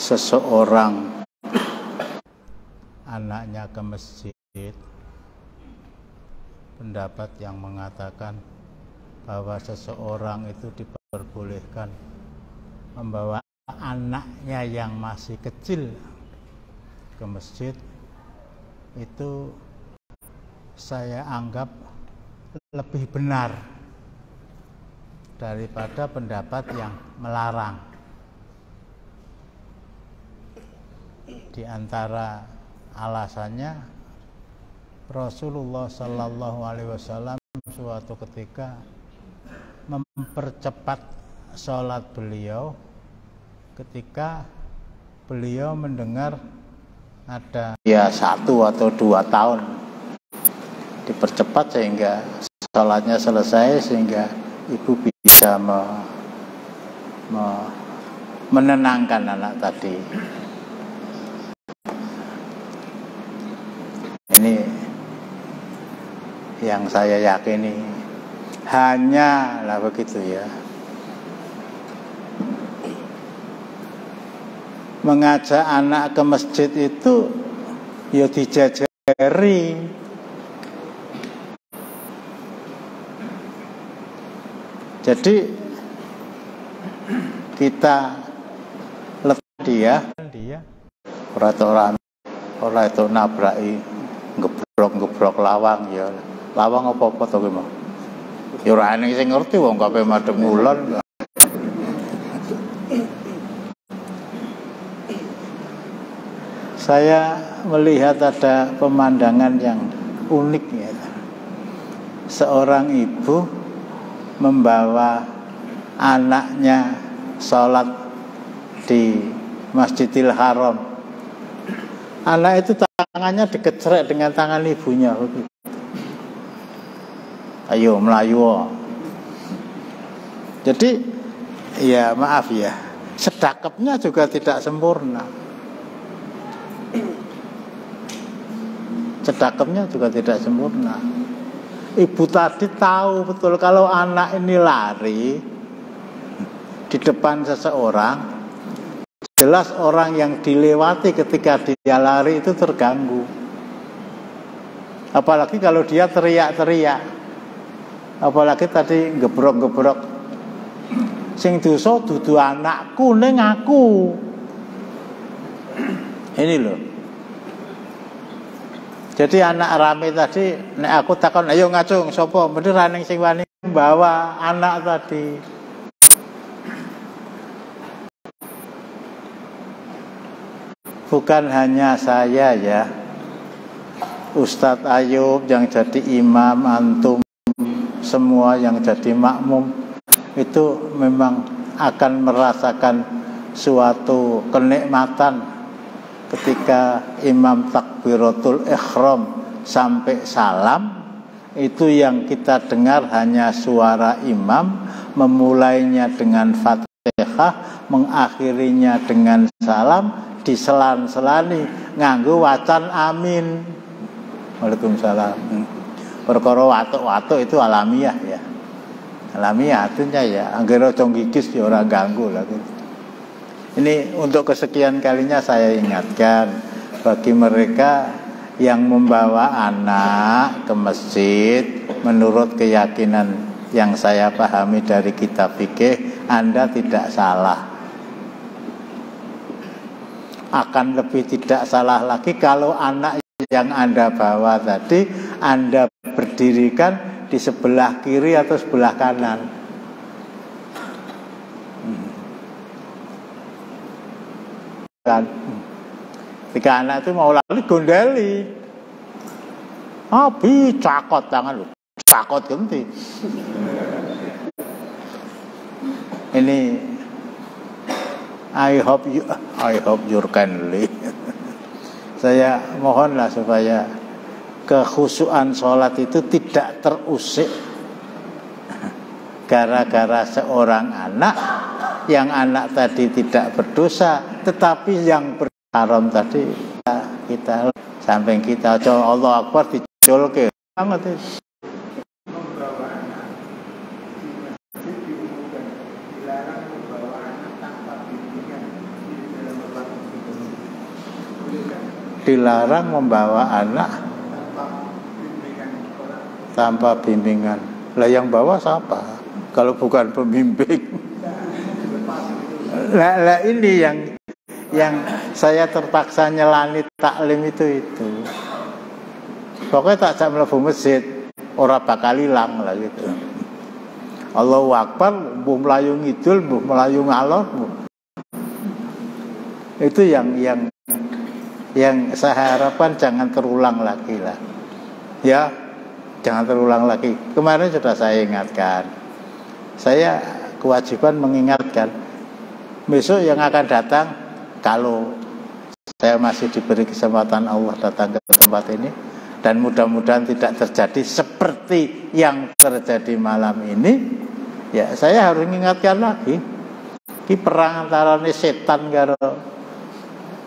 Seseorang anaknya ke masjid, pendapat yang mengatakan bahwa seseorang itu diperbolehkan membawa anaknya yang masih kecil ke masjid, itu saya anggap lebih benar daripada pendapat yang melarang. Di antara alasannya, Rasulullah Sallallahu Alaihi Wasallam suatu ketika mempercepat sholat beliau ketika beliau mendengar ada 1 atau 2 tahun, dipercepat sehingga sholatnya selesai, sehingga ibu bisa menenangkan anak tadi. Ini yang saya yakini, hanyalah begitu ya. Mengajak anak ke masjid itu ya dijajari. Jadi kita letak dia peraturan ora itu nabraki gebrok lawang ya. Lawang apa-apa to ki, Mas? Ya ora ana sing ngerti wong kabeh madhep ngulon. Saya melihat ada pemandangan yang unik ya. Seorang ibu membawa anaknya sholat di Masjidil Haram. Anak itu tangannya dikecrek dengan tangan ibunya. Ayo melayu. Jadi ya maaf ya, sedekapnya juga tidak sempurna. Sedekapnya juga tidak sempurna. Ibu tadi tahu betul kalau anak ini lari di depan seseorang, jelas orang yang dilewati ketika dia lari itu terganggu. Apalagi kalau dia teriak-teriak, apalagi tadi gebrok-gebrok. Sing dosa dudu anakku ning aku. Ini loh. Jadi anak rame tadi, nek aku takon, ayo ngacung sapa? Beneran ning sing wani bawa anak tadi. Bukan hanya saya ya, Ustadz Ayub yang jadi imam, antum semua yang jadi makmum itu memang akan merasakan suatu kenikmatan ketika imam takbiratul ihram sampai salam. Itu yang kita dengar hanya suara imam, memulainya dengan Fatihah, mengakhirinya dengan salam, diselan-selani nganggo wacan amin. Waalaikumsalam. Perkara watuk-watuk itu alamiah ya. Alamiah artinya ya anggere aja gigis ya ora ganggu lah gitu. Ini untuk kesekian kalinya saya ingatkan bagi mereka yang membawa anak ke masjid, menurut keyakinan yang saya pahami dari kitab fikih, Anda tidak salah. Akan lebih tidak salah lagi kalau anak yang Anda bawa tadi Anda berdirikan di sebelah kiri atau sebelah kanan. Kan ketika anak itu mau lari gondeli, abi cakot tangan lu, cakot ganti. Ini I hope you kindly. Saya mohonlah supaya kekhusyuan sholat itu tidak terusik gara-gara seorang anak, yang anak tadi tidak berdosa, tetapi yang berharam tadi kita samping kita Allah Akbar dicolke banget. dilarang membawa anak tanpa bimbingan. Lah yang bawa siapa? Kalau bukan pembimbing. Lah ini yang saya terpaksa nyelani taklim itu. Pokoknya tak jam mlebu masjid, ora bakal ilang lah gitu. Allahu Akbar, mbuh melayu ngidul, mbuh melayu ngalor. Itu yang saya harapkan jangan terulang lagi lah. Ya, jangan terulang lagi. Kemarin sudah saya ingatkan. Saya kewajiban mengingatkan. Besok yang akan datang, kalau saya masih diberi kesempatan Allah datang ke tempat ini, dan mudah-mudahan tidak terjadi seperti yang terjadi malam ini, ya saya harus mengingatkan lagi. Ini perang antara setan karo.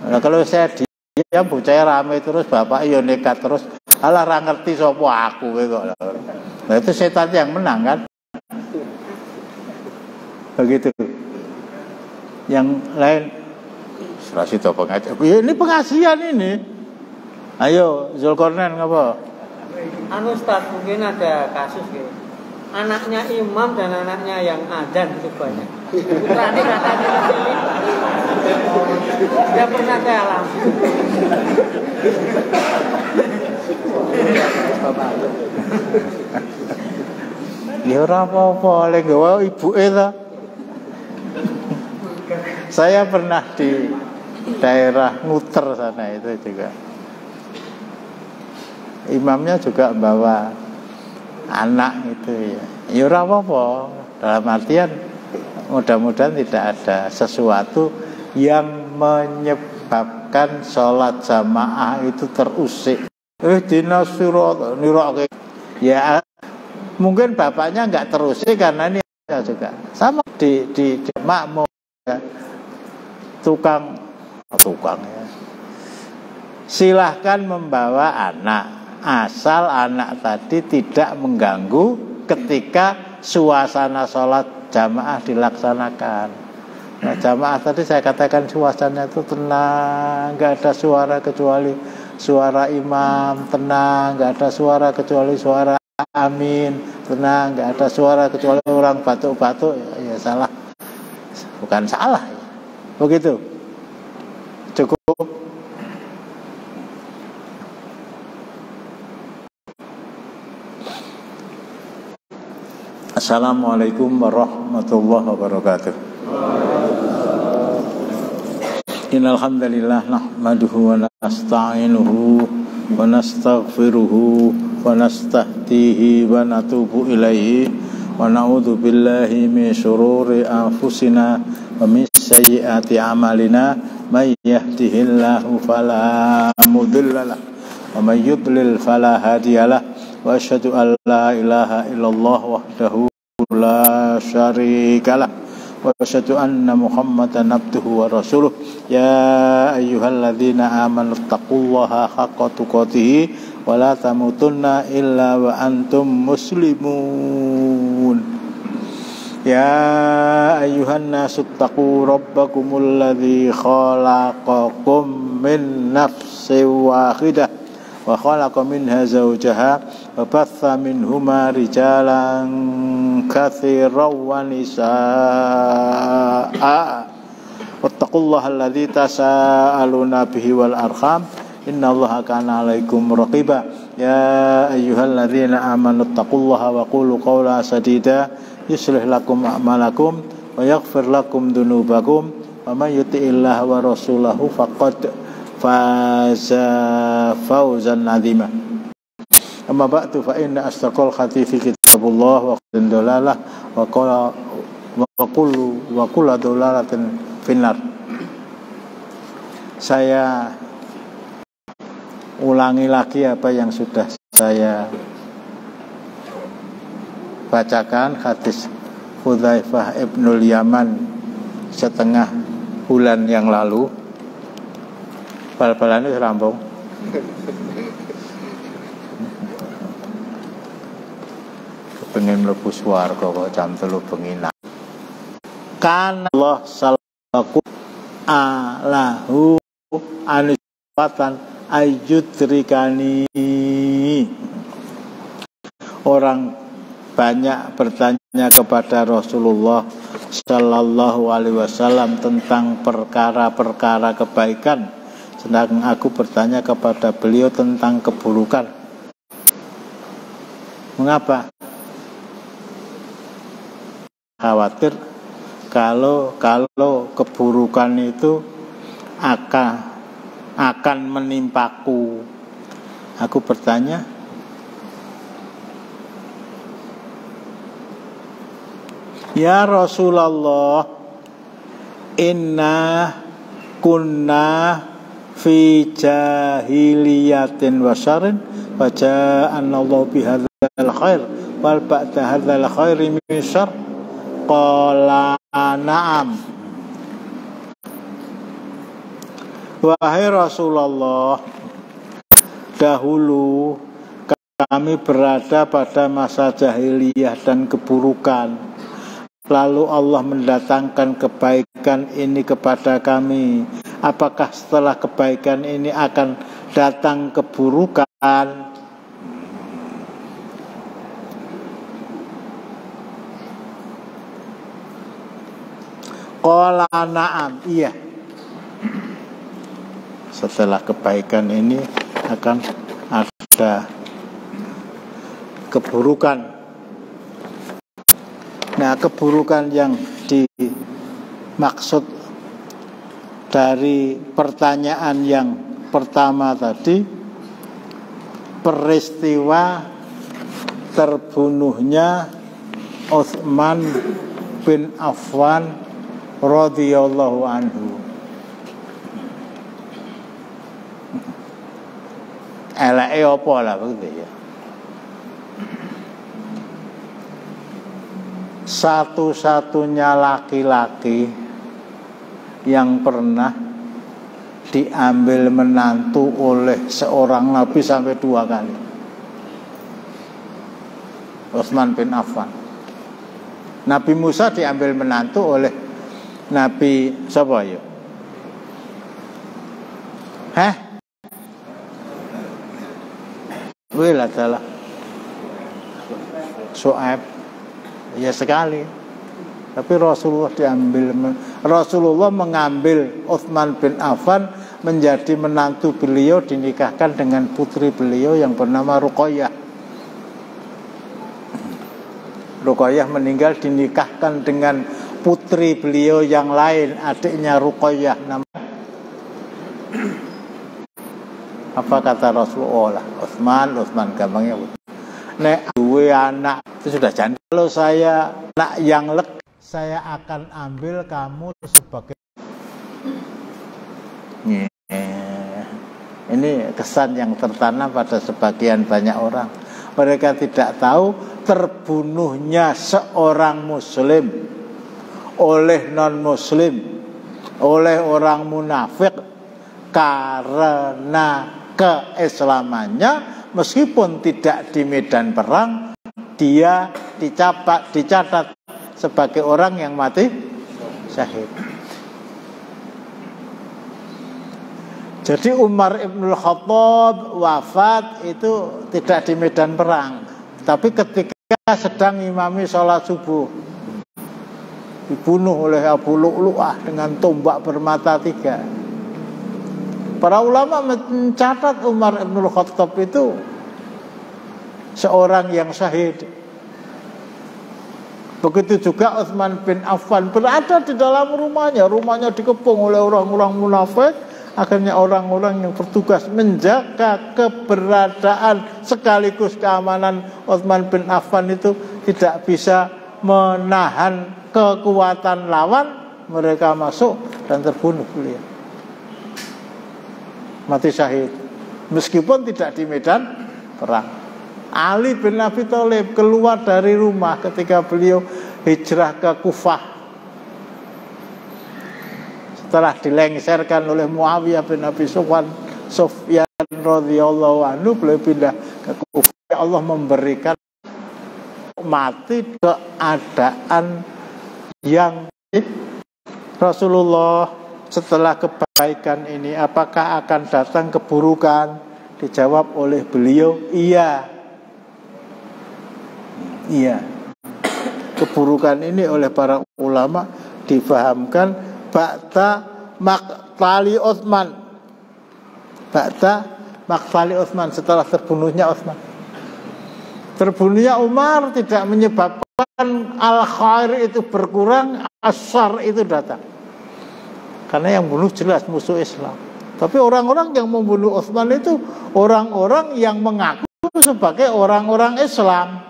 Nah, kalau saya diam bocah rame terus, bapak yo nekat terus, alah ra ngerti sapa aku kok. Nah itu setan yang menang kan? Begitu. Yang lain serasi to pengajian. Ini pengajian ini. Ayo Zulkarnain ngapa? Anu Ustaz, mungkin ada kasus gitu. Anaknya imam dan anaknya yang adzan itu banyak. Putrane katanya tidak pernah saya alami. Ya ora apa-apa, lek gawe ibuke ta. Saya pernah di daerah Nguter sana itu juga. Imamnya juga bawa anak itu ya. Ya ora apa-apa. Dalam artian mudah-mudahan tidak ada sesuatu yang menyebabkan sholat jamaah itu terusik. Dinasirat nirake. Ya mungkin bapaknya enggak terusik karena ini juga. Sama di makmum ya. Tukang ya. Silahkan membawa anak, asal anak tadi tidak mengganggu ketika suasana sholat jamaah dilaksanakan. Nah, jamaah tadi saya katakan suasananya itu tenang, nggak ada suara kecuali suara imam, tenang, nggak ada suara kecuali suara amin, tenang, nggak ada suara kecuali orang batuk-batuk. Ya salah, bukan salah. Begitu. Cukup. Assalamualaikum warahmatullahi wabarakatuh. Innal hamdalillah nahmaduhu wa nasta'inuhu wa nastaghfiruhu wa nastahdihi wa natubu ilaihi wa na'udzu billahi min syururi anfusina wa min sayyiati a'malina may yahdihillahu fala mudhillalah wa may yudlil fala hadiyalah wa asyhadu an la ilaha illallah wahdahu la syarikalah wa asyhadu anna Muhammadan abduhu wa rasuluh. Ya ayyuhalladzina amanu taqullaha haqqa tuqatih wa la tamutunna illa wa antum muslimun. Ya ayyuhan nasu taqu rabbakumul ladzi khalaqakum min nafsin wahidah wa khalaqa minha zawjaha wa batha minhuma rijalan katsiran wa nisaa. Wattaqullaha alladzi tasaaluna bihi wal arham innallaha kana 'alaikum raqiba. Ya ayyuhalladzina amanu taqullaha wa qulu qawlan sadida yuslih lakum a'malakum wa yaghfir lakum dzunubakum wa may yuti'illaha wa rasulahu faqad faza fawzan 'azima. Amma ba'du fa inna asdaqal hadithi kitabullah wa qul dalalah wa kullu dalalatin finnar. Saya ulangi lagi apa yang sudah saya bacakan, hadis Hudzaifah ibnul Yaman setengah bulan yang lalu. Bal-balan itu rampung. Pengen mlebu swarga kok jam 3 bengi. Kan Allah salaku alahu anisfatan ayyudrikani. Orang banyak bertanya kepada Rasulullah Sallallahu Alaihi Wasallam tentang perkara-perkara kebaikan, sedangkan aku bertanya kepada beliau tentang keburukan. Mengapa? Khawatir kalau keburukan itu akan menimpaku. Aku bertanya, ya Rasulullah, inna kunna fi jahiliyatin wa syarrin wa ja'anna Allah bihadzal khair wal ba'da hadzal khairi min syarr. Qala na'am. Wahai Rasulullah, dahulu kami berada pada masa jahiliyah dan keburukan. Lalu Allah mendatangkan kebaikan ini kepada kami. Apakah setelah kebaikan ini akan datang keburukan? Qala na'am, iya. Setelah kebaikan ini akan ada keburukan. Nah, keburukan yang dimaksud dari pertanyaan yang pertama tadi, peristiwa terbunuhnya Utsman bin Affan radhiyallahu anhu. Eleke apa lah begitu ya. Satu-satunya laki-laki yang pernah diambil menantu oleh seorang nabi sampai 2 kali. Utsman bin Affan. Nabi Musa diambil menantu oleh Nabi siapa ya? Wila salah. Syuaib. Ya sekali. Tapi Rasulullah mengambil Utsman bin Affan menjadi menantu beliau, dinikahkan dengan putri beliau yang bernama Ruqayyah. Ruqayyah meninggal, dinikahkan dengan putri beliau yang lain, adiknya Ruqayyah. Apa kata Rasulullah? Utsman gampangnya. Nek duwe anak itu sudah janda. Kalau saya anak yang lek, saya akan ambil kamu sebagai. Ini kesan yang tertanam pada sebagian banyak orang. Mereka tidak tahu terbunuhnya seorang muslim oleh non-muslim, oleh orang munafik karena keislamannya, meskipun tidak di medan perang, dia dicatat sebagai orang yang mati syahid. Jadi Umar Ibnul Khattab wafat itu tidak di medan perang, tapi ketika sedang imami sholat subuh, dibunuh oleh Abu Lu'lu'ah dengan tombak bermata 3. Para ulama mencatat Umar Ibnul Khattab itu seorang yang syahid. Begitu juga Utsman bin Affan berada di dalam rumahnya dikepung oleh orang-orang munafik. Akhirnya orang-orang yang bertugas menjaga keberadaan sekaligus keamanan Utsman bin Affan itu tidak bisa menahan kekuatan lawan. Mereka masuk dan terbunuh beliau. Mati syahid, meskipun tidak di medan perang. Ali bin Abi Thalib keluar dari rumah ketika beliau hijrah ke Kufah. Setelah dilengserkan oleh Muawiyah bin Abi Sufyan radhiyallahu anhu, beliau pindah ke Kufah. Allah memberikan mati keadaan yang Rasulullah setelah kebaikan ini apakah akan datang keburukan? Dijawab oleh beliau, iya. Iya. Keburukan ini oleh para ulama difahamkan ba'da maqtali Utsman. Ba'da maqtali Utsman, setelah terbunuhnya Utsman. Terbunuhnya Umar tidak menyebabkan al-khair itu berkurang, as-syarr itu datang. Karena yang bunuh jelas musuh Islam. Tapi orang-orang yang membunuh Utsman itu orang-orang yang mengaku sebagai orang-orang Islam.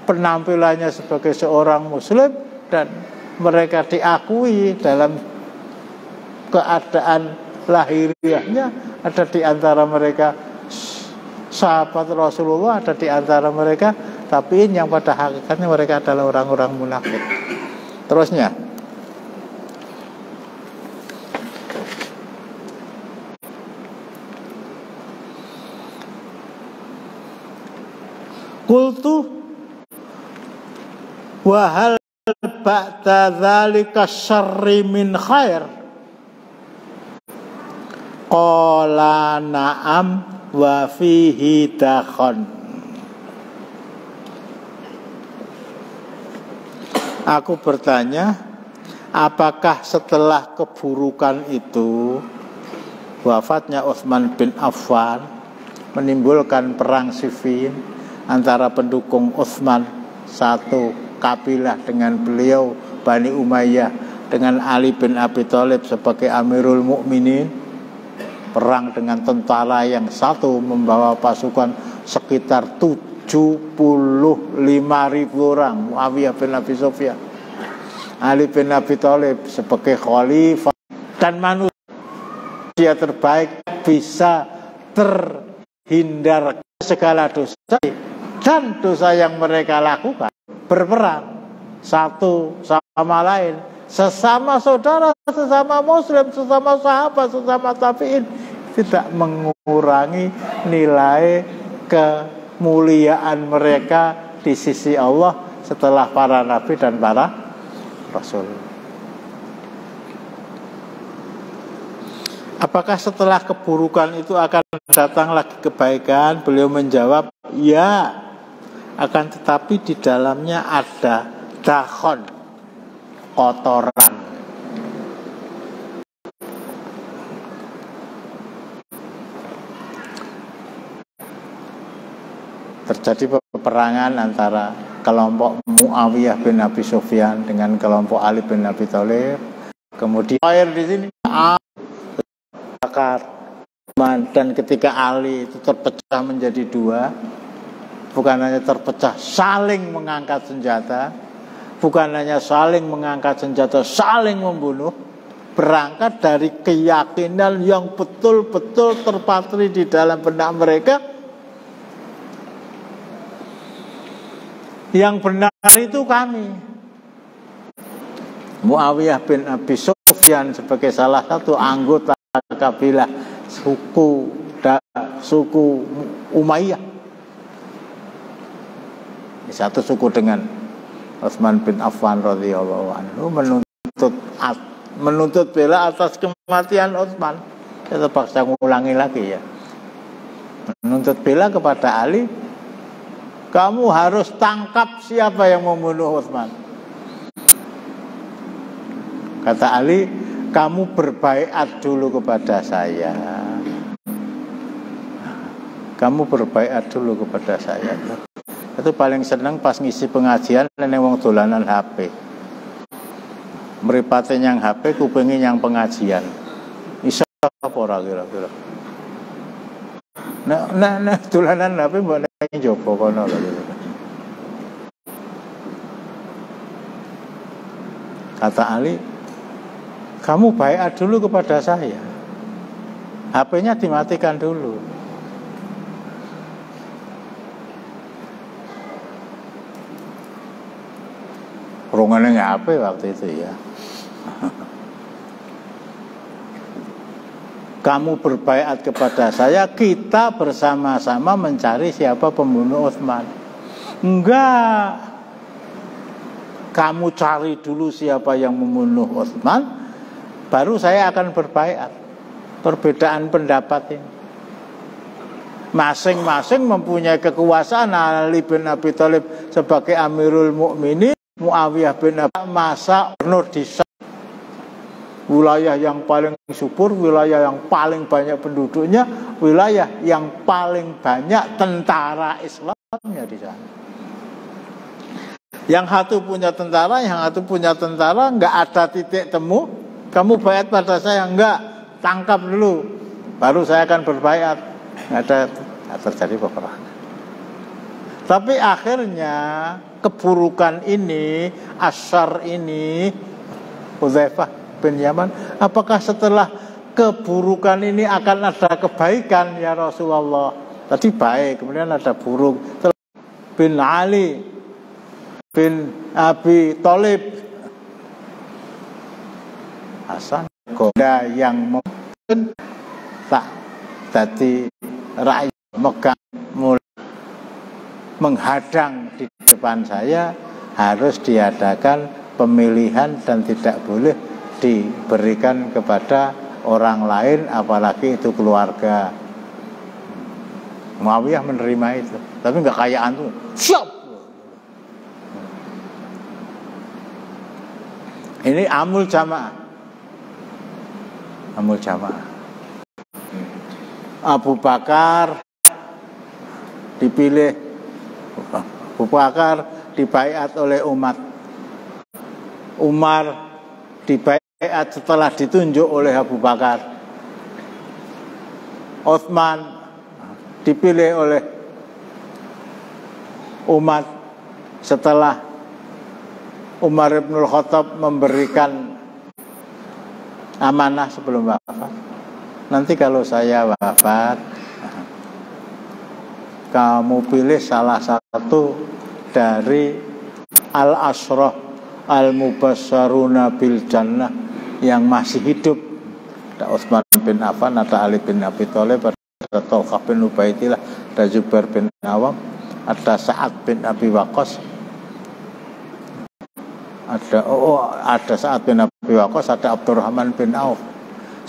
Penampilannya sebagai seorang muslim dan mereka diakui dalam keadaan lahiriahnya. Ada di antara mereka sahabat Rasulullah, ada di antara mereka tabi'in yang pada hakikatnya mereka adalah orang-orang munafik. Terusnya, qultu wa hal ba'da dzalika syarri min khair? Qala na'am wa fihi dakhon. Aku bertanya, apakah setelah keburukan itu, wafatnya Utsman bin Affan, menimbulkan perang Siffin antara pendukung Utsman satu kabilah dengan beliau Bani Umayyah dengan Ali bin Abi Thalib sebagai Amirul Mukminin, perang dengan tentara yang satu membawa pasukan sekitar 75.000 orang, Muawiyah bin Abi Sufyan, Ali bin Abi Thalib sebagai khalifah dan manusia terbaik bisa terhindar segala dosa dan dosa yang mereka lakukan, berperang satu sama lain, sesama saudara, sesama muslim, sesama sahabat, sesama tabi'in, tidak mengurangi nilai kemuliaan mereka di sisi Allah setelah para nabi dan para rasul. Apakah setelah keburukan itu akan datang lagi kebaikan? Beliau menjawab, ya, akan tetapi di dalamnya ada dakhon, kotoran. Terjadi peperangan antara kelompok Muawiyah bin Abi Sufyan dengan kelompok Ali bin Abi Thalib. Kemudian air di sini dan ketika Ali itu terpecah menjadi dua, bukan hanya terpecah, saling mengangkat senjata, bukan hanya saling mengangkat senjata, saling membunuh, berangkat dari keyakinan yang betul-betul terpatri di dalam benak mereka. Yang benar itu kami. Muawiyah bin Abi Sufyan sebagai salah satu anggota kabilah suku Umayyah, satu suku dengan Utsman bin Affan radhiyallahu anhu, menuntut bela atas kematian Utsman. Saya terpaksa ngulangi lagi ya, menuntut bela kepada Ali, kamu harus tangkap siapa yang membunuh Utsman. Kata Ali, kamu berbaiat dulu kepada saya. Kamu berbaiat dulu kepada saya. Itu paling seneng pas ngisi pengajian neng wong dolanan HP. Mripate yang HP, kupinge yang pengajian. Iso apa ora kira-kira? Nah, dolanan HP mbok nang njaba kono lho. Kata Ali, kamu baiat dulu kepada saya. HP-nya dimatikan dulu. Rongane HP waktu itu ya. Kamu berbaiat kepada saya, kita bersama-sama mencari siapa pembunuh Utsman. Enggak. Kamu cari dulu siapa yang membunuh Utsman, baru saya akan berbaiat. Perbedaan pendapat ini. Masing-masing mempunyai kekuasaan. Ali bin Abi Thalib sebagai Amirul Mukminin, Muawiyah bin Abi masa gubernur di wilayah yang paling subur, wilayah yang paling banyak penduduknya, wilayah yang paling banyak tentara Islamnya di sana. Yang satu punya tentara, yang satu punya tentara, nggak ada titik temu. Kamu baiat pada saya, enggak, tangkap dulu, baru saya akan berbaiat. Nggak terjadi peperangan. Tapi akhirnya keburukan ini, asyar ini, Hudzaifah bin Yaman, apakah setelah keburukan ini akan ada kebaikan ya Rasulullah? Tadi baik, kemudian ada buruk. Bin Ali bin Abi Thalib, Hasan goda yang mungkin tak jadi rakyat Mekah mulai menghadang di depan saya, harus diadakan pemilihan dan tidak boleh diberikan kepada orang lain, apalagi itu keluarga. Muawiyah menerima itu, tapi nggak kayak antum siap. Ini amul jamaah. Amul jamaah. Abu Bakar dipilih, Abu Bakar dibaiat oleh umat. Umar dibaiat setelah ditunjuk oleh Abu Bakar. Utsman dipilih oleh umat setelah Umar bin Khattab memberikan amanah sebelum wafat. Nanti kalau saya wafat, kamu pilih salah satu dari al-asyrah al-mubasysyaruna bil jannah yang masih hidup. Ada Utsman bin Affan, ada Ali bin Abi Thalib, ada Thalqah bin Ubaidillah, ada Zubair bin Awam, ada Sa'ad bin Abi Waqqas, ada Sa'ad bin Abi Waqqas, ada Abdurrahman bin Auf.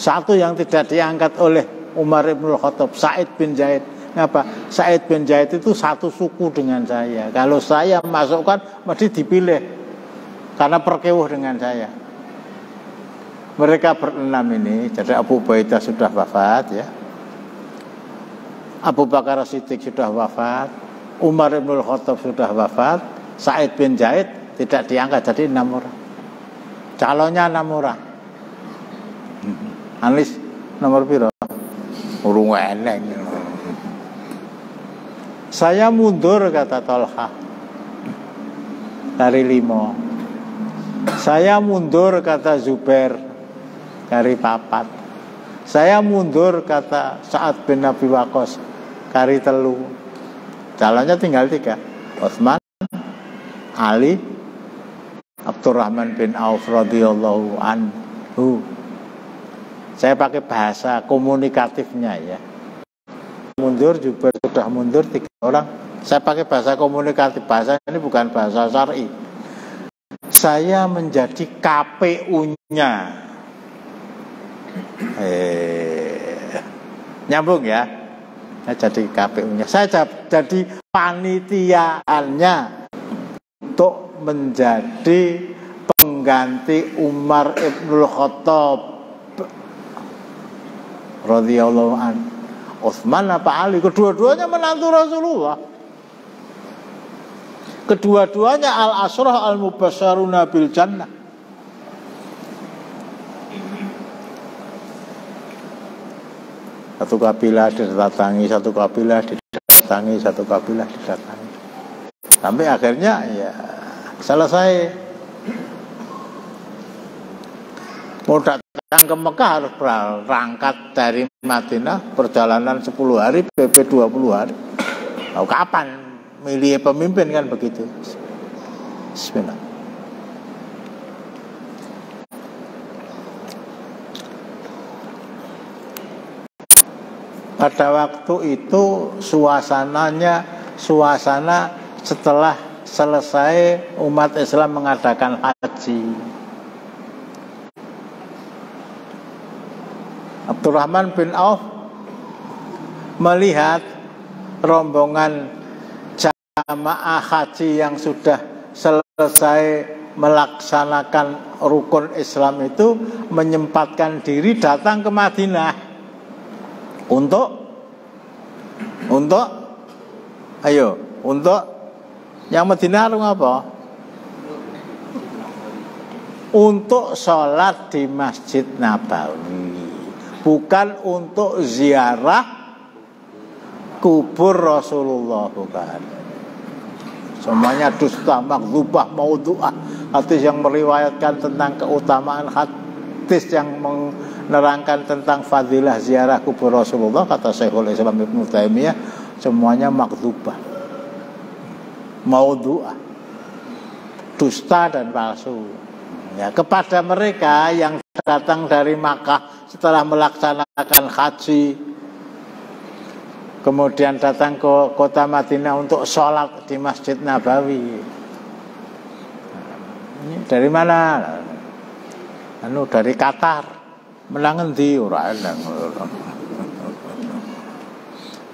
Satu yang tidak diangkat oleh Umar bin Khattab, Sa'id bin Zaid. Kenapa? Sa'id bin Zaid itu satu suku dengan saya. Kalau saya masukkan, mesti dipilih karena perkewuh dengan saya. Mereka berenam ini, jadi Abu Ubaidah sudah wafat ya. Abu Bakar Siddiq sudah wafat, Umar bin Khattab sudah wafat, Sa'id bin Zaid tidak diangkat, jadi 6 orang. Calonnya 6 orang. Anis nomor piro? Urung eneng. Saya mundur, kata Thalqah, dari 5. Saya mundur, kata Zubair, dari 4. Saya mundur, kata Sa'ad bin Abi Waqqas, dari 3. Calonnya tinggal 3. Utsman, Ali, Abdurrahman bin Auf radhiyallahu anhu. Saya pakai bahasa komunikatifnya ya. Mundur, Zubair sudah mundur 3 orang. Saya pakai bahasa komunikatif. Bahasa ini bukan bahasa syar'i. Saya menjadi KPU-nya. Nyambung ya. Saya jadi KPU-nya. Saya jadi panitiaannya untuk menjadi pengganti Umar ibn Khattab radhiyallahu anhu. Utsman apa Ali, kedua-duanya menantu Rasulullah. Kedua-duanya al-asyrah al-mubasysyaruna bil jannah. Satu kabilah didatangi, satu kabilah didatangi, satu kabilah didatangi. Sampai akhirnya ya selesai. Mau datang ke Mekah harus berangkat dari Madinah, perjalanan 10 hari, PP 20 hari. Lalu kapan milih pemimpin, kan begitu. Bismillah. Pada waktu itu suasana setelah selesai umat Islam mengadakan haji. Abdurrahman bin Auf melihat rombongan jamaah haji yang sudah selesai melaksanakan rukun Islam itu menyempatkan diri datang ke Madinah untuk yang Madinah apa? Untuk sholat di Masjid Nabawi, bukan untuk ziarah kubur Rasulullah, bukan. Semuanya dusta, makdzubah, maudhu'ah. Hadis yang meriwayatkan tentang keutamaan, hadis yang menerangkan tentang fadilah ziarah kubur Rasulullah, kata Syekhul Islam Ibnu Taimiyah, semuanya makdzubah, maudhu'ah, dusta dan palsu. Ya, kepada mereka yang datang dari Makkah setelah melaksanakan haji, kemudian datang ke kota Madinah untuk sholat di Masjid Nabawi. Ini dari mana? Dari Qatar. Menang endi ora enak.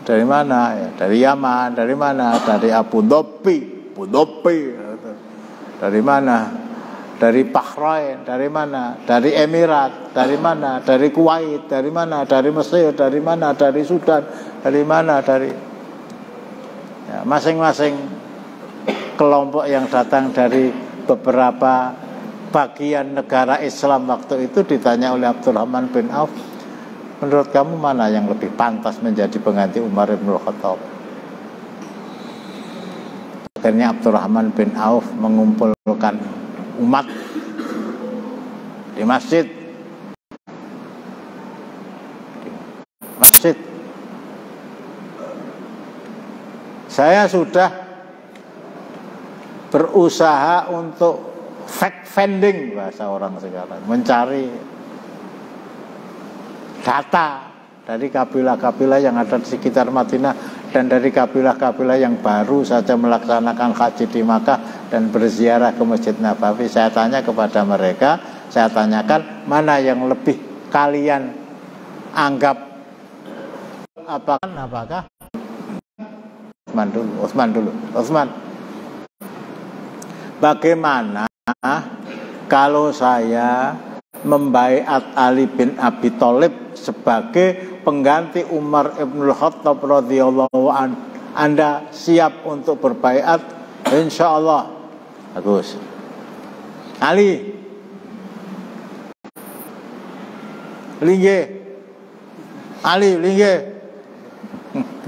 Dari mana? Ya, dari Yaman. Dari mana? Dari Abu Dhabi. Dari mana? Dari Bahrain, dari mana? Dari Emirat, dari mana? Dari Kuwait, dari mana? Dari Mesir, dari mana? Dari Sudan, dari mana? Dari ya, masing-masing kelompok yang datang dari beberapa bagian negara Islam waktu itu ditanya oleh Abdurrahman bin Auf, menurut kamu mana yang lebih pantas menjadi pengganti Umar bin Khattab? Akhirnya Abdurrahman bin Auf mengumpulkan umat di masjid. Saya sudah berusaha untuk fact finding, bahasa orang sekarang, mencari data dari kabilah-kabilah yang ada di sekitar Madinah dan dari kabilah-kabilah yang baru saja melaksanakan haji di Makkah dan berziarah ke Masjid Nabawi. Saya tanya kepada mereka, saya tanyakan mana yang lebih kalian anggap apakah Utsman, bagaimana kalau saya membaiat Ali bin Abi Thalib sebagai pengganti Umar ibn Khattab radhiyallahu anhu? Anda siap untuk berbaiat? Insyaallah. Bagus. Ali lingge.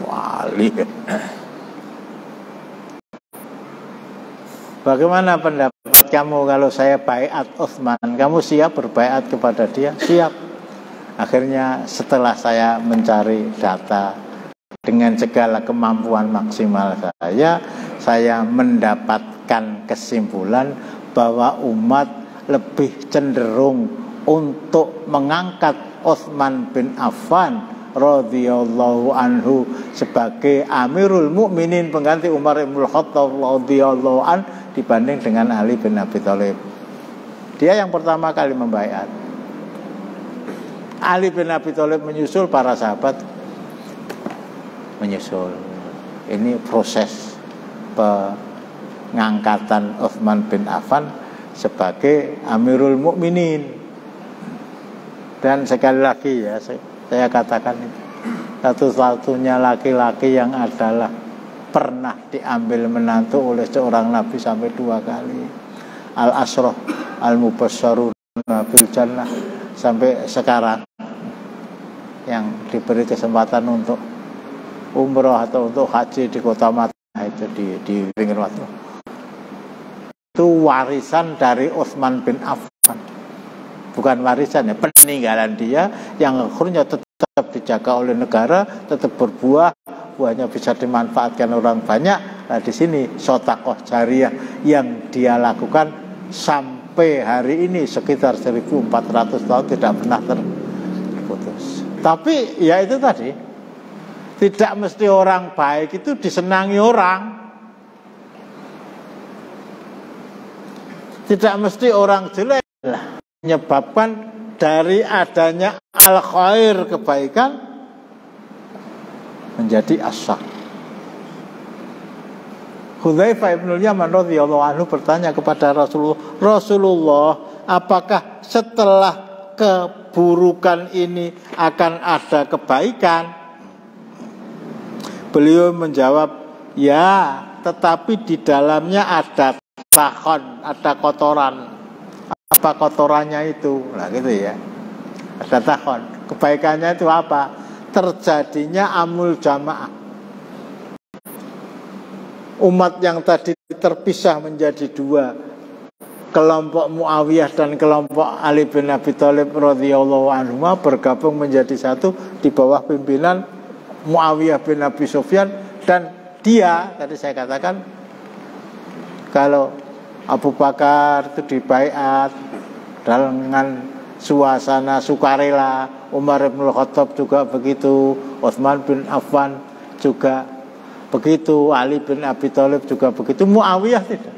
Ali. Bagaimana pendapat kamu kalau saya baiat Utsman? Kamu siap berbaiat kepada dia? Siap. Akhirnya setelah saya mencari data dengan segala kemampuan maksimal saya mendapatkan kesimpulan bahwa umat lebih cenderung untuk mengangkat Utsman bin Affan radhiyallahu anhu sebagai Amirul Mukminin, pengganti Umar bin Khattab radhiyallahu an, dibanding dengan Ali bin Abi Thalib. Dia yang pertama kali membaiat. Ali bin Abi Thalib menyusul, para sahabat menyusul. Ini proses pengangkatan Utsman bin Affan sebagai Amirul Mukminin. Dan sekali lagi ya, saya katakan itu satu-satunya laki-laki yang adalah pernah diambil menantu oleh seorang nabi sampai 2 kali. Al-Ashrah Al-Mubasysyarun bil Jannah, sampai sekarang yang diberi kesempatan untuk umroh atau untuk haji di kota Makkah itu di pinggir waktu. Itu warisan dari Utsman bin Affan. Bukan warisan ya, peninggalan dia yang akhirnya tetap dijaga oleh negara, tetap berbuah, buahnya bisa dimanfaatkan orang banyak. Nah, di sini sedekah jariyah yang dia lakukan sampai hari ini sekitar 1400 tahun tidak pernah terputus. Tapi ya itu tadi, tidak mesti orang baik itu disenangi orang. Tidak mesti orang jelek menyebabkan dari adanya al-khair, kebaikan, menjadi as-syarr. Hudzaifah ibn Yaman radhiyallahu anhu bertanya kepada Rasulullah, apakah setelah keburukan ini akan ada kebaikan? Beliau menjawab, ya, tetapi di dalamnya ada takhon, ada kotoran. Apa kotorannya itu? Nah gitu ya. Ada takhon. Kebaikannya itu apa? Terjadinya amul jamaah. Umat yang tadi terpisah menjadi dua, kelompok Muawiyah dan kelompok Ali bin Abi Thalib radhiyallahu anhu bergabung menjadi satu di bawah pimpinan Muawiyah bin Abi Sufyan. Dan dia, tadi saya katakan, kalau Abu Bakar itu dibaiat dengan suasana sukarela, Umar bin Khattab juga begitu, Utsman bin Affan juga begitu, Ali bin Abi Thalib juga begitu, Muawiyah tidak.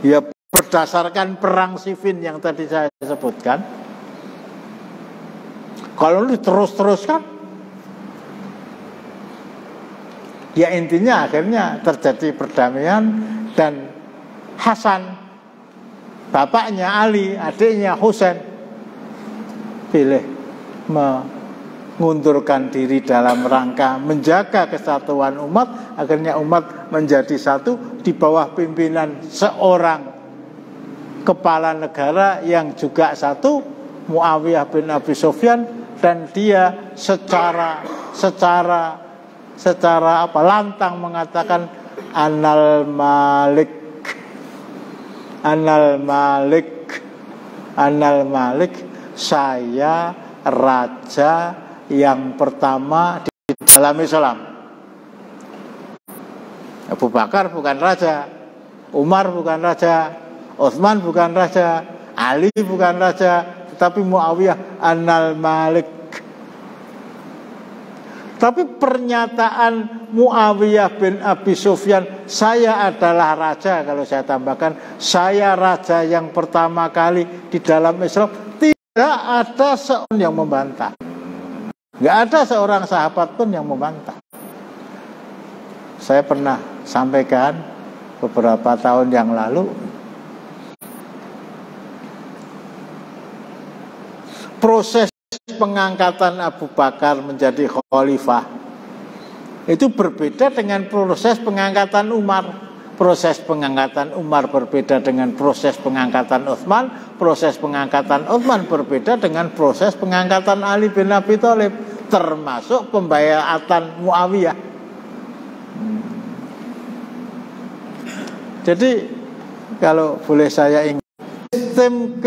Ya, berdasarkan perang Siffin yang tadi saya sebutkan, kalau diterus-teruskan, ya intinya akhirnya terjadi perdamaian. Dan Hasan, bapaknya Ali, adiknya Husain, pilih mengundurkan diri dalam rangka menjaga kesatuan umat. Akhirnya umat menjadi satu di bawah pimpinan seorang kepala negara yang juga satu, Muawiyah bin Abi Sufyan. Dan dia secara lantang mengatakan, Anal Malik, saya raja yang pertama di dalam Islam. Abu Bakar bukan raja, Umar bukan raja, Utsman bukan raja, Ali bukan raja, tetapi Muawiyah Anal Malik. Tapi pernyataan Muawiyah bin Abi Sufyan, saya adalah raja, kalau saya tambahkan, saya raja yang pertama kali di dalam Islam, tidak ada seorang yang membantah. Tidak ada seorang sahabat pun yang membantah. Saya pernah sampaikan beberapa tahun yang lalu, proses pengangkatan Abu Bakar menjadi khalifah itu berbeda dengan proses pengangkatan Umar. Proses pengangkatan Umar berbeda dengan proses pengangkatan Utsman. Proses pengangkatan Utsman berbeda dengan proses pengangkatan Ali bin Abi Thalib, termasuk pembaiatan Muawiyah. Jadi kalau boleh saya ingat, sistem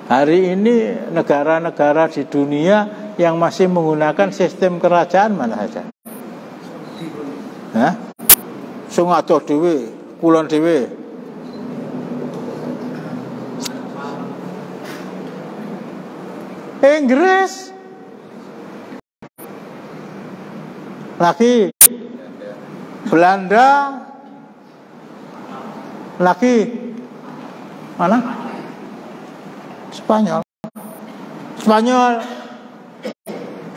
hari ini negara-negara di dunia yang masih menggunakan sistem kerajaan mana saja? Hah? Sing adoh dhewe, kulon dhewe. Inggris. Lagi Belanda. Lagi mana? Spanyol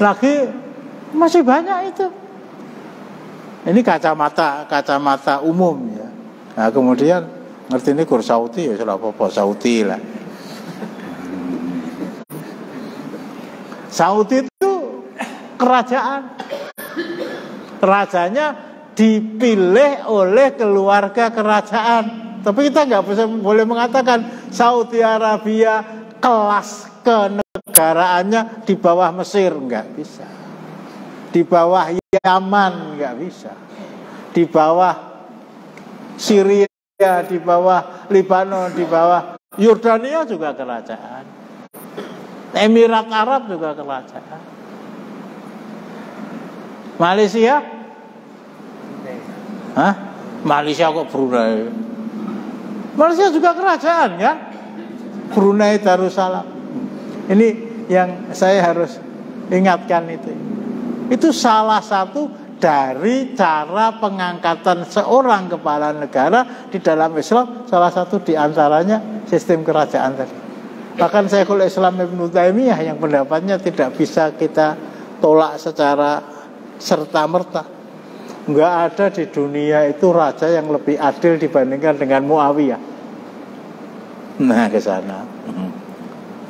lagi, masih banyak itu. Ini kacamata umum ya. Nah kemudian ngerti ini kur Saudi ya, sudah apa Saudi lah. Saudi itu kerajaan, rajanya dipilih oleh keluarga kerajaan. Tapi kita nggak boleh mengatakan Saudi Arabia kelas kenegaraannya di bawah Mesir, nggak bisa. Di bawah Yaman, nggak bisa. Di bawah Syria, di bawah Lebanon, di bawah Yordania juga kerajaan. Emirat Arab juga kerajaan. Malaysia? Hah? Malaysia kok Brunei? Malaysia juga kerajaan kan? Brunei Darussalam. Ini yang saya harus ingatkan itu. Itu salah satu dari cara pengangkatan seorang kepala negara di dalam Islam, salah satu diantaranya sistem kerajaan tadi. Bahkan Syekhul Islam Ibnu Taimiyah yang pendapatnya tidak bisa kita tolak secara serta-merta. Enggak ada di dunia itu raja yang lebih adil dibandingkan dengan Muawiyah. Nah, ke sana.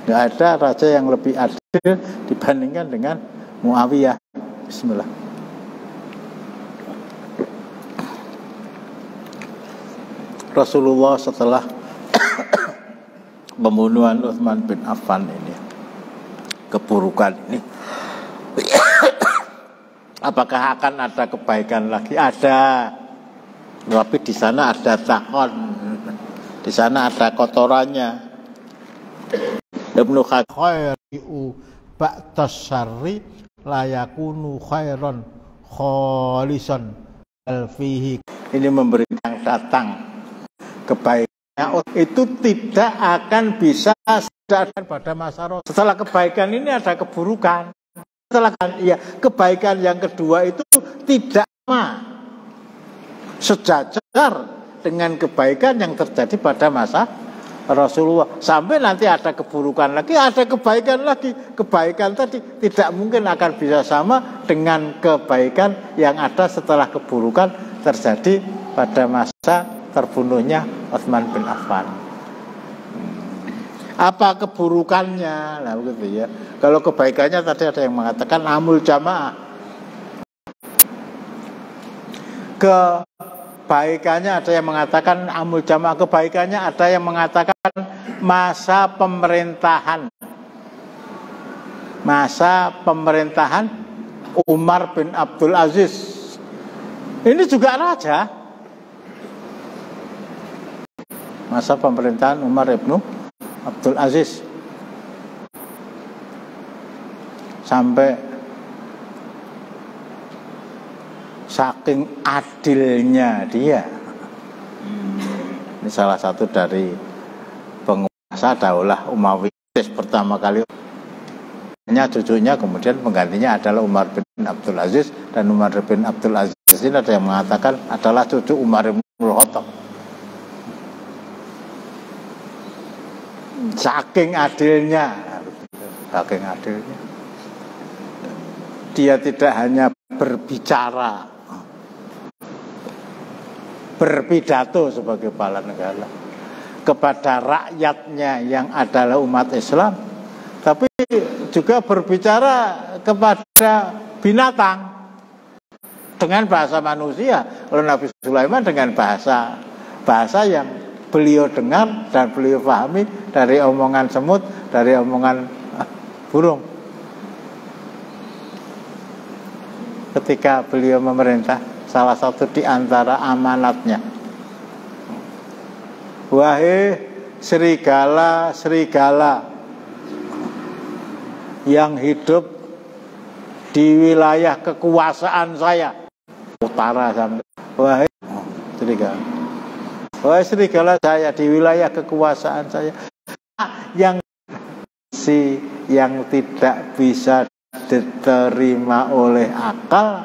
Enggak ada raja yang lebih adil dibandingkan dengan Muawiyah. Bismillah. Rasulullah setelah pembunuhan Utsman bin Affan ini, keburukan ini, apakah akan ada kebaikan lagi? Ada, tapi di sana ada takon, di sana ada kotorannya. Ibnu Khairu ba'tas syarri la yakunu khairan khalisan alfihi. Ini memberikan datang kebaikan itu tidak akan bisa sedang pada masa Rasul. Setelah kebaikan ini ada keburukan. Setelah kebaikan yang kedua itu tidak sama sejajar dengan kebaikan yang terjadi pada masa Rasulullah. Sampai nanti ada keburukan lagi, ada kebaikan lagi. Kebaikan tadi tidak mungkin akan bisa sama dengan kebaikan yang ada setelah keburukan terjadi pada masa terbunuhnya Utsman bin Affan. Apa keburukannya? Nah, begitu ya. Kalau kebaikannya tadi ada yang mengatakan amul jamaah. Kebaikannya ada yang mengatakan amul jamaah. Kebaikannya ada yang mengatakan masa pemerintahan. Masa pemerintahan Umar bin Abdul Aziz. Ini juga raja. Masa pemerintahan Umar bin Abdul Aziz sampai saking adilnya dia. Ini salah satu dari penguasa daulah Umayyah pertama kali. Hanya cucunya, kemudian penggantinya adalah Umar bin Abdul Aziz, dan Umar bin Abdul Aziz ini ada yang mengatakan adalah cucu Umar bin Khattab. Saking adilnya, dia tidak hanya berbicara, berpidato sebagai kepala negara kepada rakyatnya yang adalah umat Islam, tapi juga berbicara kepada binatang dengan bahasa manusia. Kalau Nabi Sulaiman dengan bahasa yang beliau dengar dan beliau pahami dari omongan semut, dari omongan burung. Ketika beliau memerintah, salah satu di antara amanatnya, wahai serigala yang hidup di wilayah kekuasaan saya, utara sampai, wahai serigala saya di wilayah kekuasaan saya, yang tidak bisa diterima oleh akal,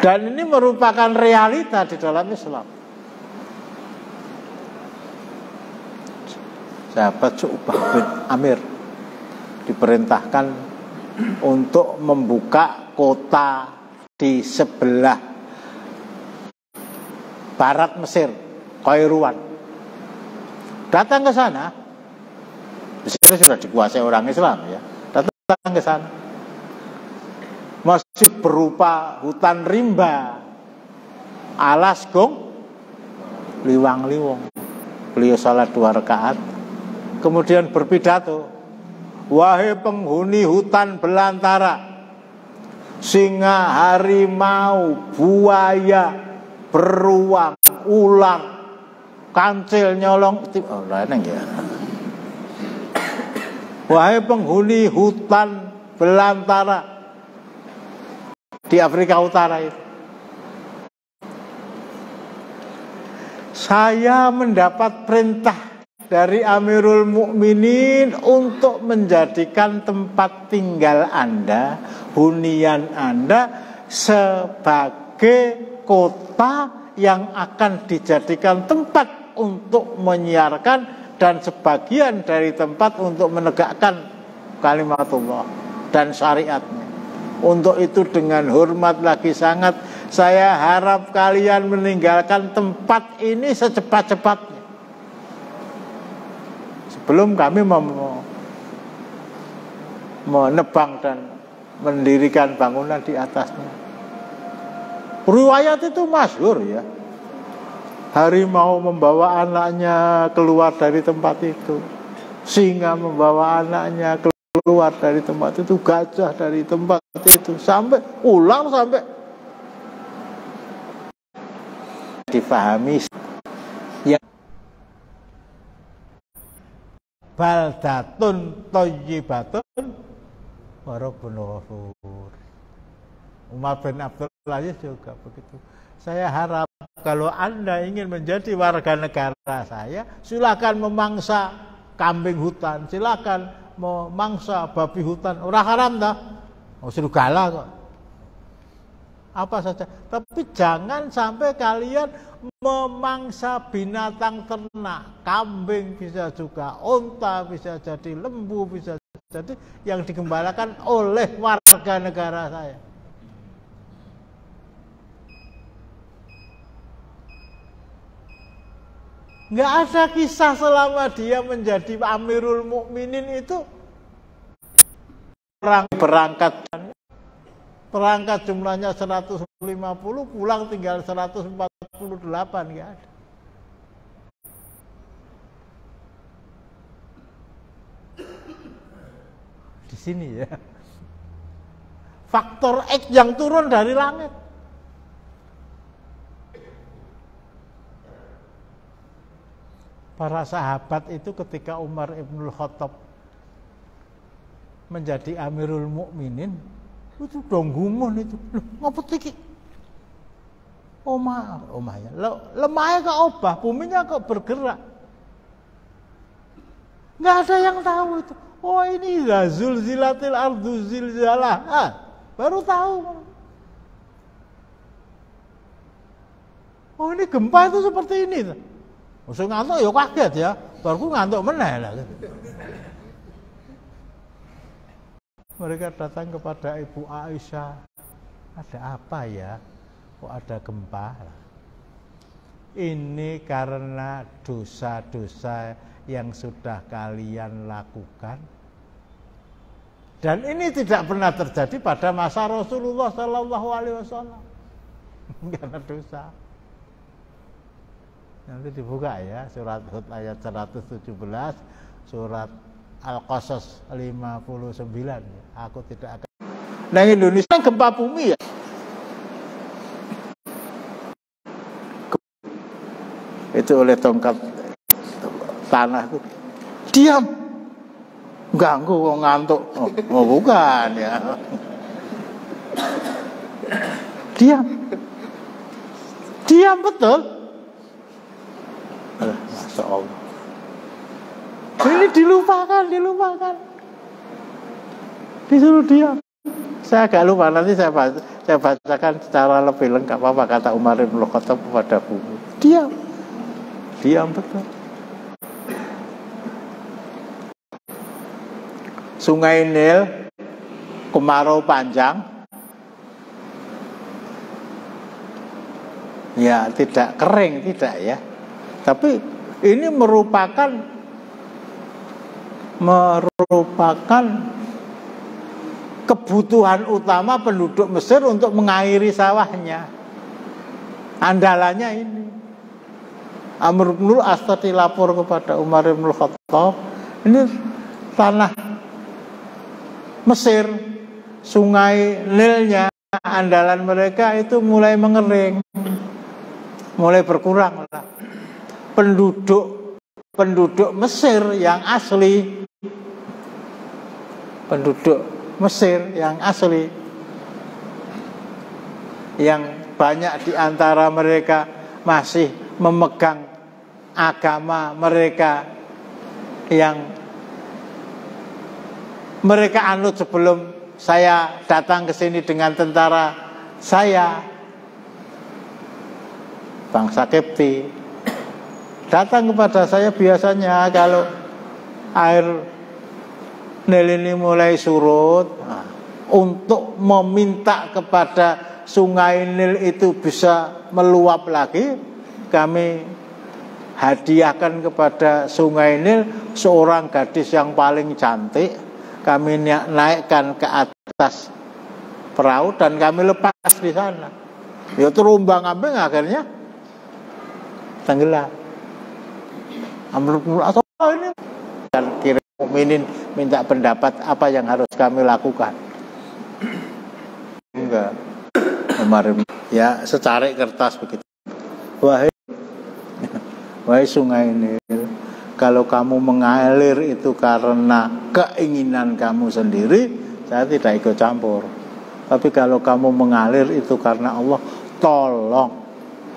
dan ini merupakan realita di dalam Islam. Sahabat Syu'bah bin Amir diperintahkan untuk membuka kota di sebelah barat Mesir, Kairouan. Datang ke sana, di sini sudah dikuasai orang Islam ya. Datang ke sana, masih berupa hutan rimba, alas gong, liwang-liwang. Beliau salat 2 rakaat, kemudian berpidato, wahai penghuni hutan belantara, singa, harimau, buaya, beruang, ular, kancil, nyolong, wahai penghuni hutan belantara di Afrika Utara itu, saya mendapat perintah dari Amirul Mukminin untuk menjadikan tempat tinggal Anda, hunian Anda sebagai kota yang akan dijadikan tempat untuk menyiarkan dan sebagian dari tempat untuk menegakkan kalimatullah dan syariatnya. Untuk itu dengan hormat lagi sangat saya harap kalian meninggalkan tempat ini secepat-cepatnya. Sebelum kami menebang dan mendirikan bangunan di atasnya. Riwayat itu masyhur ya. Harimau membawa anaknya keluar dari tempat itu. Singa membawa anaknya keluar dari tempat itu. Gajah dari tempat itu. Sampai ular sampai difahami yang baldatun thayyibatun wa rabbun ghafur. Umar bin Abdul Aziz juga begitu. Saya harap kalau Anda ingin menjadi warga negara saya, silakan memangsa kambing hutan, silakan memangsa babi hutan. Ora haram dah. Oh serigala kok. Apa saja, tapi jangan sampai kalian memangsa binatang ternak. Kambing bisa juga, unta bisa jadi, lembu bisa jadi, yang digembalakan oleh warga negara saya. Nggak ada kisah selama dia menjadi Amirul Mukminin itu berangkat jumlahnya 150, pulang tinggal 148, nggak ada. Di sini ya. Faktor X yang turun dari langit. Para sahabat itu ketika Umar Ibnul Khattab menjadi Amirul Mukminin, itu dong gumun itu. Loh, ngapa iki? Omahnya. Lemahnya kok obah, buminya kok bergerak. Nggak ada yang tahu itu. Oh ini zulzilatil ardu zilzalaha. Baru tahu. Oh ini gempa itu seperti ini. Usung ngantuk ya kaget ya. Baru ngantuk meneh lah. Mereka datang kepada Ibu Aisyah. Ada apa ya? Kok ada gempa? Ini karena dosa-dosa yang sudah kalian lakukan. Dan ini tidak pernah terjadi pada masa Rasulullah Sallallahu Alaihi Wasallam. Karena dosa. Nanti dibuka ya, surat Hud ayat 117, surat Al-Qasas 59. Aku tidak akan. Nah Indonesia gempa bumi ya. Itu oleh tongkat tanah itu. Diam. Ganggu kok ngantuk. Oh bukan ya. Diam. Diam betul. Masya Allah. Ini dilupakan. Disuruh diam. Saya agak lupa, nanti saya bacakan secara lebih lengkap apa kata Umar bin Khattab kepada bumi. Diam betul. Sungai Nil kemarau panjang, ya tidak kering, tidak ya. Tapi ini merupakan kebutuhan utama penduduk Mesir untuk mengairi sawahnya. Andalannya ini. Amr bin As tadi lapor kepada Umar bin Khattab, ini tanah Mesir, sungai Nilnya, andalan mereka itu mulai mengering, mulai berkurang. Penduduk Mesir yang asli, yang banyak di antara mereka masih memegang agama mereka yang mereka anut sebelum saya datang ke sini dengan tentara saya, bangsa Kepti, datang kepada saya biasanya kalau air Nil ini mulai surut, untuk meminta kepada sungai Nil itu bisa meluap lagi, kami hadiahkan kepada sungai Nil seorang gadis yang paling cantik. Kami naikkan ke atas perahu dan kami lepas di sana. Ya terumbang-ambing akhirnya tenggelam. Amr bin As ini dan kirim mukminin minta pendapat apa yang harus kami lakukan. Enggak. Kemarin ya secarik kertas begitu. Wahai sungai Nil, kalau kamu mengalir itu karena keinginan kamu sendiri, saya tidak ikut campur. Tapi kalau kamu mengalir itu karena Allah, tolong.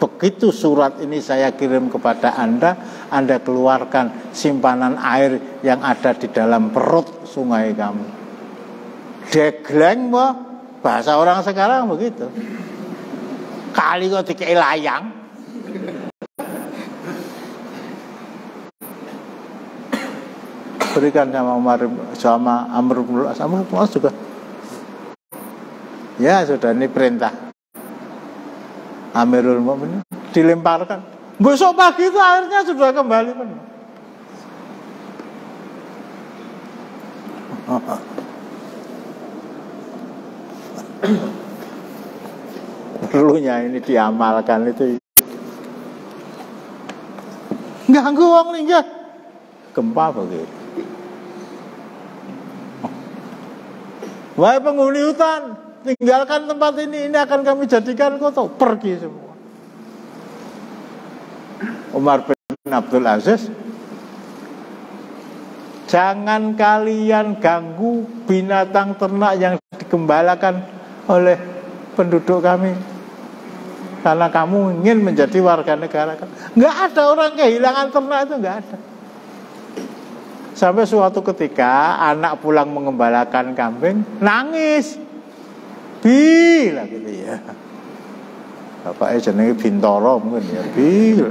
Begitu surat ini saya kirim kepada Anda keluarkan simpanan air yang ada di dalam perut sungai kamu. Degleng, bahasa orang sekarang begitu. Kali kok dikei layang. Berikan sama Amr bin As. Amr bin As juga. Ya sudah, ini perintah Amirul Mukminin, dilemparkan. Besok pagi itu airnya sudah kembali penuh. Perlunya ini diamalkan itu. Ganggu wong linggih. Gempa begitu. Wahai penghuni hutan, tinggalkan tempat ini akan kami jadikan kotor. Pergi semua. Umar bin Abdul Aziz, jangan kalian ganggu binatang ternak yang digembalakan oleh penduduk kami, karena kamu ingin menjadi warga negara. Nggak ada orang kehilangan ternak itu, nggak ada. Sampai suatu ketika anak pulang mengembalakan kambing, nangis, bil gitu ya. Bapaknya jenenge Bintoro mungkin ya, bil.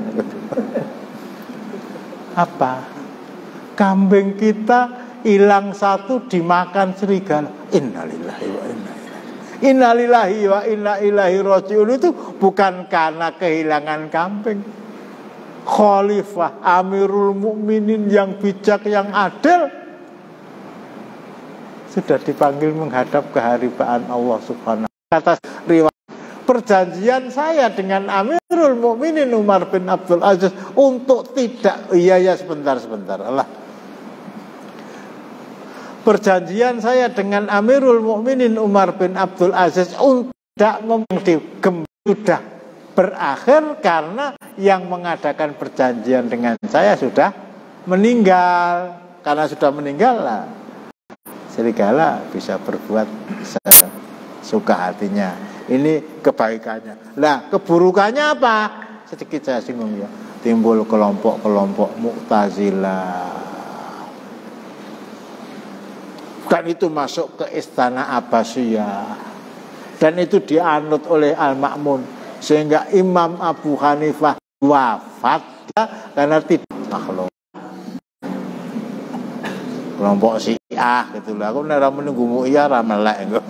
Apa? Kambing kita hilang satu dimakan serigala. Innalillahi wa inna ilaihi. Innalillahi wa inna ilaihi rajiun itu bukan karena kehilangan kambing. Khalifah Amirul Mukminin yang bijak, yang adil, sudah dipanggil menghadap keharibaan Allah Subhanahu wa ta'ala. Atas riwayat perjanjian saya dengan Amirul Mukminin Umar bin Abdul Aziz untuk tidak, sebentar Allah. Perjanjian saya dengan Amirul Mukminin Umar bin Abdul Aziz untuk tidak sudah berakhir karena yang mengadakan perjanjian dengan saya sudah meninggal. Karena sudah meninggal lah, serigala bisa berbuat sesuka hatinya. Ini kebaikannya. Nah, keburukannya apa? Sedikit saya singgung ya. Timbul kelompok-kelompok Mu'tazilah. Dan itu masuk ke istana Abbasiyah. Dan itu dianut oleh Al-Ma'mun. Sehingga Imam Abu Hanifah wafat karena tidak makhluk. Kelompok Syiah gitulah. Aku nara menunggu mu'iyah ramelek.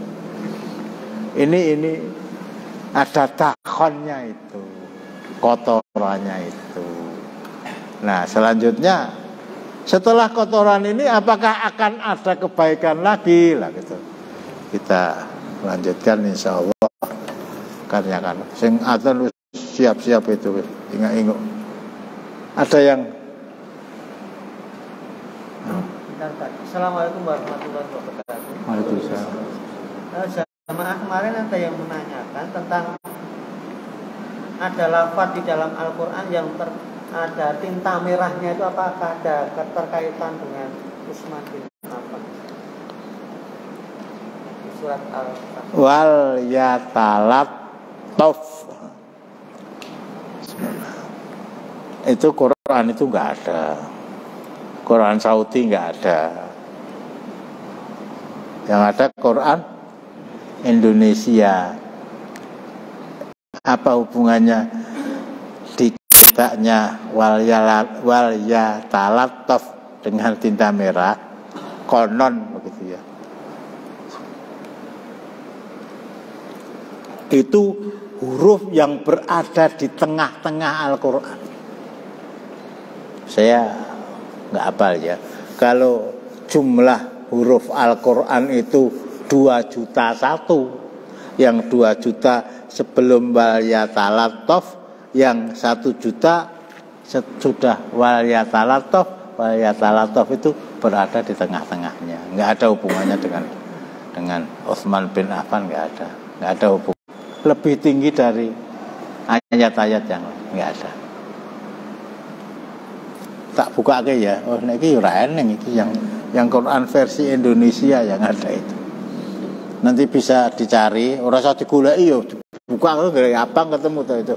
Ini ada takhonnya itu, kotorannya itu. Nah, selanjutnya setelah kotoran ini apakah akan ada kebaikan lagi lah gitu. Kita lanjutkan insya Allah. Karya kan sing adzan siap-siap itu ingat-ingat. Ada yang Assalamualaikum warahmatullahi wabarakatuh. Waalaikumsalam. Jamaah kemarin ada yang menanyakan tentang ada lafaz di dalam Al-Quran yang ada tinta merahnya, itu apakah ada keterkaitan dengan Utsman bin Affan? Surat Al-Fatihah. Wal yatalat tof. Itu Quran itu nggak ada. Quran Saudi nggak ada. Yang ada Quran Indonesia. Apa hubungannya diciptanya wal ya talattof dengan tinta merah? Konon begitu ya. Itu huruf yang berada di tengah-tengah Al-Quran. Saya nggak hafal ya. Kalau jumlah huruf Al-Quran itu 2.000.001, yang 2 juta sebelum wal ya talattof, yang 1 juta sudah wal ya talattof. Wal ya talattof itu berada di tengah-tengahnya. Nggak ada hubungannya dengan Utsman bin Affan, nggak ada hubungan. Lebih tinggi dari ayat-ayat yang nggak ada. Tak buka ke ya. Oh, ini eneng iki yang Quran versi Indonesia yang ada itu. Nanti bisa dicari, ora usah digoleki yo, buka kok gak abang ketemu tuh itu.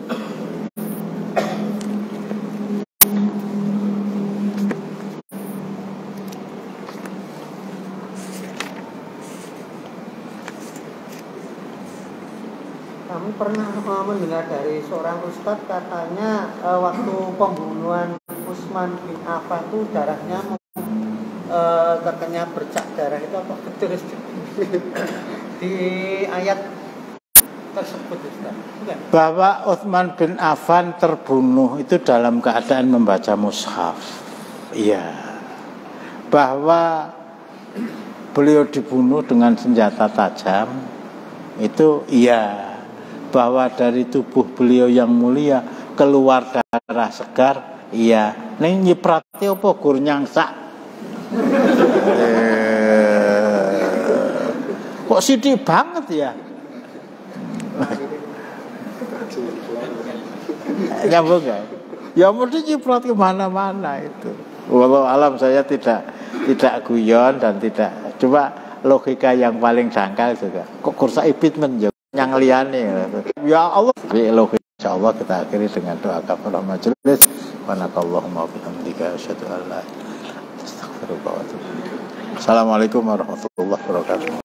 Kami pernah mendengar dari seorang ustadz, katanya waktu pembunuhan Utsman bin Affan itu darahnya katanya bercak darah, itu apa betul di ayat tersebut Ustaz? Bukan? Bahwa Utsman bin Affan terbunuh itu dalam keadaan membaca mushaf. Iya. Bahwa beliau dibunuh dengan senjata tajam itu iya. Bahwa dari tubuh beliau yang mulia keluar darah segar, iya. Ning nyiprate apa gur nyangsak? Kok sidik banget ya? Nyambung gak? Ya mesti nyiprat kemana-mana itu. Walau alam, saya tidak guyon dan tidak. Coba logika yang paling dangkal juga. Kok kursa ibit menjauh yang liyane. Ya Allah. Logika insyaallah kita akhiri dengan doa kafaratul majelis. Wa nakallahumma bihamdika asyhadu an la ilaha illa anta astaghfiruka wa atubu ilaik. Assalamualaikum warahmatullahi wabarakatuh.